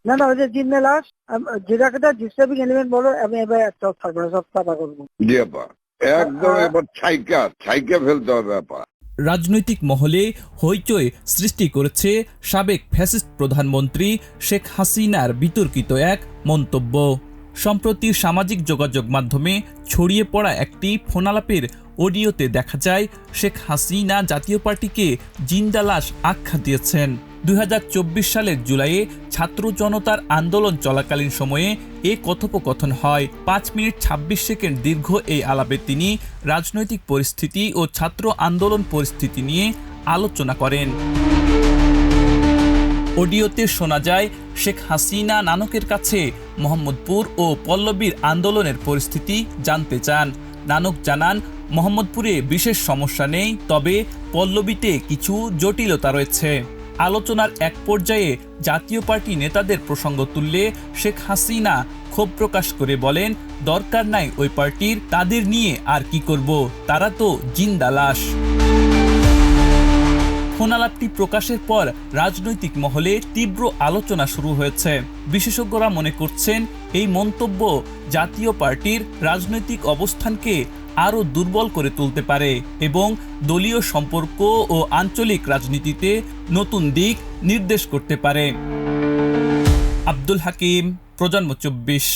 না না, ওই যে জিন্না লাশ যেটাকে ডিস্টার্বিং এলিমেন্ট বলো, আমি এবার একটা থাকবো না, সব সাফা করবো। জি আপা, একদম এবার ছাইকা ফেলতে হবে আপা। রাজনৈতিক মহলে হইচই সৃষ্টি করেছে সাবেক ফ্যাসিস্ট প্রধানমন্ত্রী শেখ হাসিনার বিতর্কিত এক মন্তব্য। সম্প্রতি সামাজিক যোগাযোগ মাধ্যমে ছড়িয়ে পড়া একটি ফোনালাপের অডিওতে দেখা যায় শেখ হাসিনা জাতীয় পার্টিকে জিন্দা লাশ আখ্যা দিয়েছেন। 2024 সালের জুলাইয়ে ছাত্র জনতার আন্দোলন চলাকালীন সময়ে এ কথোপকথন হয়। 5 মিনিট 26 সেকেন্ড দীর্ঘ এই আলাপে তিনি রাজনৈতিক পরিস্থিতি ও ছাত্র আন্দোলন পরিস্থিতি নিয়ে আলোচনা করেন। অডিওতে শোনা যায় শেখ হাসিনা নানকের কাছে মোহাম্মদপুর ও পল্লবীর আন্দোলনের পরিস্থিতি জানতে চান। নানক জানান, মোহাম্মদপুরে বিশেষ সমস্যা নেই, তবে পল্লবীতে কিছু জটিলতা রয়েছে। আলোচনার এক পর্যায়ে জাতীয় পার্টি নেতাদের প্রসঙ্গ তুললে শেখ হাসিনা ক্ষোভ প্রকাশ করে বলেন, দরকার নাই ওই পার্টির, তাদের নিয়ে আর কি করব, তারা তো জিন্দা লাশ। ফোনালাপটি প্রকাশের পর রাজনৈতিক মহলে তীব্র আলোচনা শুরু হয়েছে। বিশেষজ্ঞরা মনে করছেন এই মন্তব্য জাতীয় পার্টির রাজনৈতিক অবস্থানকে আরও দুর্বল করে তুলতে পারে এবং দলীয় সম্পর্ক ও আঞ্চলিক রাজনীতিতে নতুন দিক নির্দেশ করতে পারে। আব্দুল হাকিম, প্রজন্ম 24।